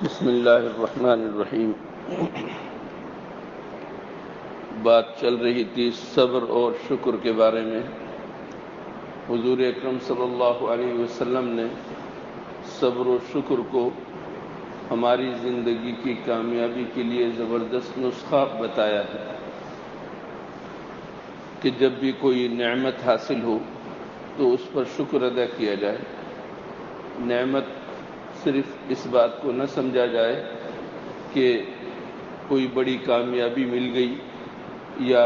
بسم اللہ الرحمن الرحیم۔ بات چل رہی تھی صبر اور شکر کے بارے میں۔ حضور اکرم صلی اللہ علیہ وسلم نے صبر و شکر کو ہماری زندگی کی کامیابی کے لیے زبردست نسخہ بتایا ہے کہ جب بھی کوئی نعمت حاصل ہو تو اس پر شکر ادا کیا جائے۔ نعمت صرف اس بات کو نہ سمجھا جائے کہ کوئی بڑی کامیابی مل گئی یا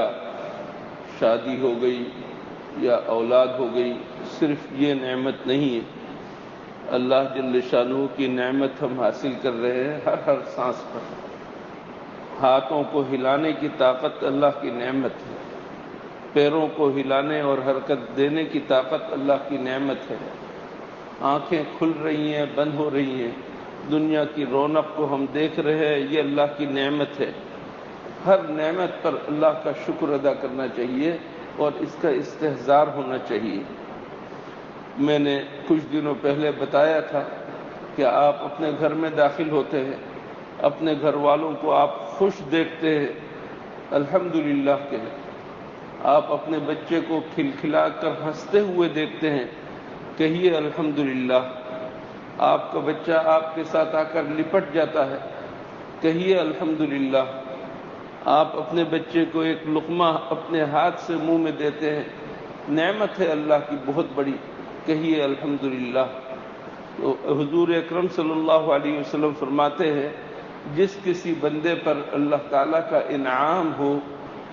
شادی ہو گئی یا اولاد ہو گئی، صرف یہ نعمت نہیں ہے۔ اللہ جل شانہ کی نعمت ہم حاصل کر رہے ہیں ہر سانس پر۔ ہاتھوں کو ہلانے کی طاقت اللہ کی نعمت ہے، پیروں کو ہلانے اور حرکت دینے کی طاقت اللہ کی نعمت ہے۔ آنکھیں کھل رہی ہیں، بند ہو رہی ہیں، دنیا کی رونق کو ہم دیکھ رہے ہیں، یہ اللہ کی نعمت ہے۔ ہر نعمت پر اللہ کا شکر ادا کرنا چاہیے اور اس کا استحضار ہونا چاہیے۔ میں نے کچھ دنوں پہلے بتایا تھا کہ آپ اپنے گھر میں داخل ہوتے ہیں، اپنے گھر والوں کو آپ خوش دیکھتے ہیں، الحمدللہ کہیں۔ آپ اپنے بچے کو کھلکھلا کر ہنستے ہوئے دیکھتے ہیں، کہیے الحمدللہ۔ آپ کا بچہ آپ کے ساتھ آ کر لپٹ جاتا ہے، کہیے الحمدللہ۔ آپ اپنے بچے کو ایک لقمہ اپنے ہاتھ سے منہ میں دیتے ہیں، نعمت ہے اللہ کی بہت بڑی، کہیے الحمدللہ۔ تو حضور اکرم صلی اللہ علیہ وسلم فرماتے ہیں جس کسی بندے پر اللہ تعالیٰ کا انعام ہو،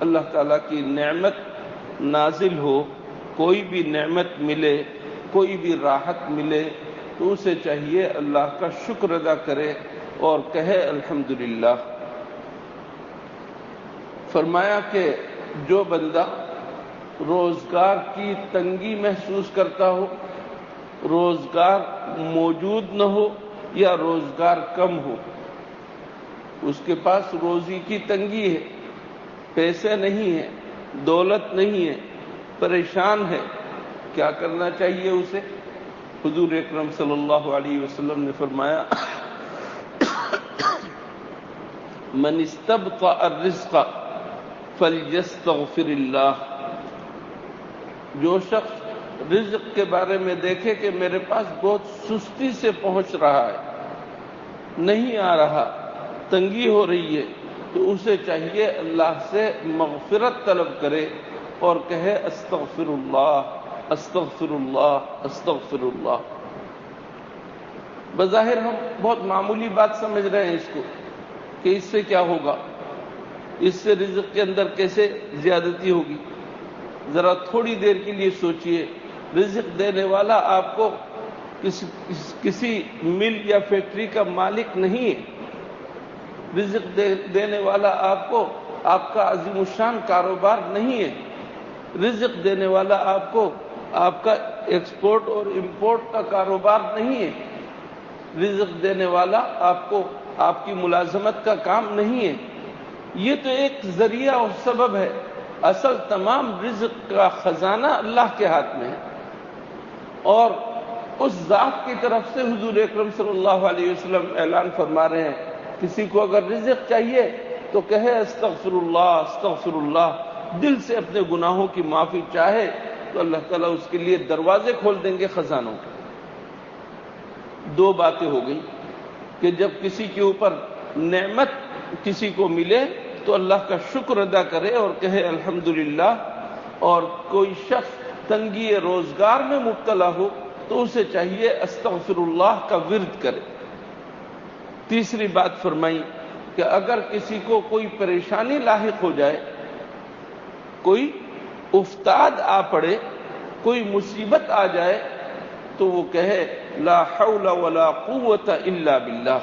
اللہ تعالیٰ کی نعمت نازل ہو، کوئی بھی نعمت ملے، کوئی بھی راحت ملے، تو اسے چاہیے اللہ کا شکر ادا کرے اور کہے الحمدللہ۔ فرمایا کہ جو بندہ روزگار کی تنگی محسوس کرتا ہو، روزگار موجود نہ ہو یا روزگار کم ہو، اس کے پاس روزی کی تنگی ہے، پیسے نہیں ہیں، دولت نہیں ہے، پریشان ہے، کیا کرنا چاہیے اسے؟ حضور اکرم صلی اللہ علیہ وسلم نے فرمایا من استبطأ الرزق فلیستغفر اللہ۔ جو شخص رزق کے بارے میں دیکھے کہ میرے پاس بہت سستی سے پہنچ رہا ہے، نہیں آ رہا، تنگی ہو رہی ہے، تو اسے چاہیے اللہ سے مغفرت طلب کرے اور کہے استغفر اللہ، استغفر اللہ، استغفر اللہ۔ بظاہر ہم بہت معمولی بات سمجھ رہے ہیں اس کو کہ اس سے کیا ہوگا، اس سے رزق کے اندر کیسے زیادتی ہوگی۔ ذرا تھوڑی دیر کے لیے سوچئے، رزق دینے والا آپ کو کسی مل یا فیکٹری کا مالک نہیں ہے، رزق دینے والا آپ کو آپ کا عظیم الشان کاروبار نہیں ہے، رزق دینے والا آپ کو آپ کا ایکسپورٹ اور امپورٹ کا کاروبار نہیں ہے، رزق دینے والا آپ کو آپ کی ملازمت کا کام نہیں ہے۔ یہ تو ایک ذریعہ اور سبب ہے، اصل تمام رزق کا خزانہ اللہ کے ہاتھ میں ہے۔ اور اس ذات کی طرف سے حضور اکرم صلی اللہ علیہ وسلم اعلان فرما رہے ہیں کسی کو اگر رزق چاہیے تو کہے استغفر اللہ، استغفر اللہ، دل سے اپنے گناہوں کی معافی چاہے تو اللہ تعالیٰ اس کے لیے دروازے کھول دیں گے خزانوں کے۔ دو باتیں ہو گئی کہ جب کسی کے اوپر نعمت کسی کو ملے تو اللہ کا شکر ادا کرے اور کہے الحمدللہ، اور کوئی شخص تنگی روزگار میں مبتلا ہو تو اسے چاہیے استغفر اللہ کا ورد کرے۔ تیسری بات فرمائی کہ اگر کسی کو کوئی پریشانی لاحق ہو جائے، کوئی افتاد آ پڑے، کوئی مصیبت آ جائے، تو وہ کہے لا حول ولا قوت الا باللہ،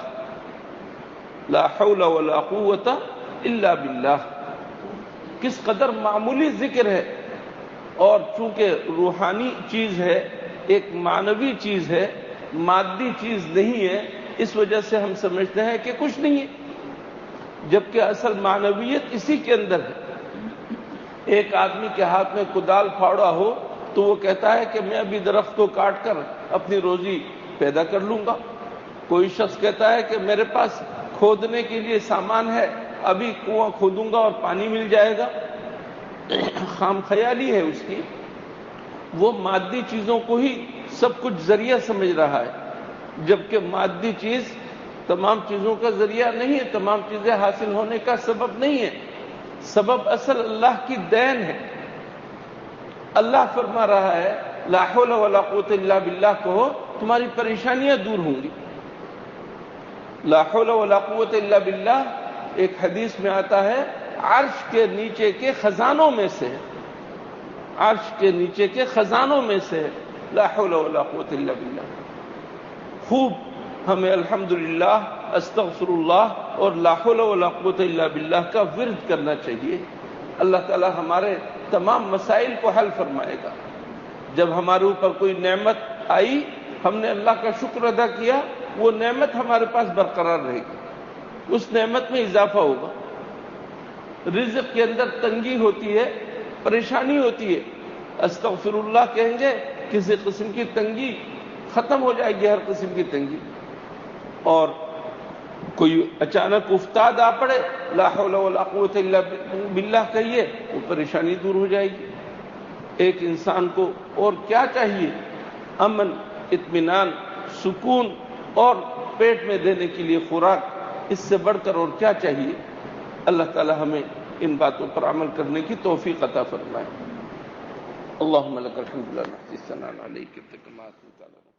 لا حول ولا قوت الا باللہ۔ کس قدر معمولی ذکر ہے، اور چونکہ روحانی چیز ہے، ایک معنوی چیز ہے، مادی چیز نہیں ہے، اس وجہ سے ہم سمجھتے ہیں کہ کچھ نہیں ہے، جبکہ اصل معنویت اسی کے اندر ہے۔ ایک آدمی کے ہاتھ میں کدال پھاڑا ہو تو وہ کہتا ہے کہ میں ابھی درخت کو کاٹ کر اپنی روزی پیدا کر لوں گا، کوئی شخص کہتا ہے کہ میرے پاس کھودنے کے لیے سامان ہے، ابھی کنواں کھودوں گا اور پانی مل جائے گا، خام خیالی ہے اس کی. وہ مادی چیزوں کو ہی سب کچھ ذریعہ سمجھ رہا ہے، جبکہ مادی چیز تمام چیزوں کا ذریعہ نہیں ہے، تمام چیزیں حاصل ہونے کا سبب نہیں ہے. سبب اصل اللہ کی دین ہے. اللہ فرما رہا ہے لا حول ولا قوت الا باللہ، کہو تمہاری پریشانیاں دور ہوں گی. لا حول ولا قوت الا باللہ ایک حدیث میں آتا ہے عرش کے نیچے کے خزانوں میں سے ہے، عرش کے نیچے کے خزانوں میں سے ہے لا حول ولا قوت الا باللہ. خوب ہمیں الحمدللہ، استغفر اللہ اور لا حول ولا قوت الا باللہ کا ورد کرنا چاہیے. اللہ تعالی ہمارے تمام مسائل کو حل فرمائے گا. جب ہمارے اوپر کوئی نعمت آئی، ہم نے اللہ کا شکر ادا کیا، وہ نعمت ہمارے پاس برقرار رہے گی، اس نعمت میں اضافہ ہوگا. رزق کے اندر تنگی ہوتی ہے، پریشانی ہوتی ہے، استغفر اللہ کہیں گے کسی قسم کی تنگی ختم ہو جائے گی، ہر قسم کی تنگی. اور کوئی اچانک افتاد آ پڑے، لا حول ولا قوت الا باللہ کہیے، وہ پریشانی دور ہو جائے گی. ایک انسان کو اور کیا چاہیے؟ امن، اطمینان، سکون اور پیٹ میں دینے کے لیے خوراک، اس سے بڑھ کر اور کیا چاہیے؟ اللہ تعالی ہمیں ان باتوں پر عمل کرنے کی توفیق عطا فرمائے. اللہم لک الحمد لا نحصی الثناء علیک انت کما اثنیت علی نفسک.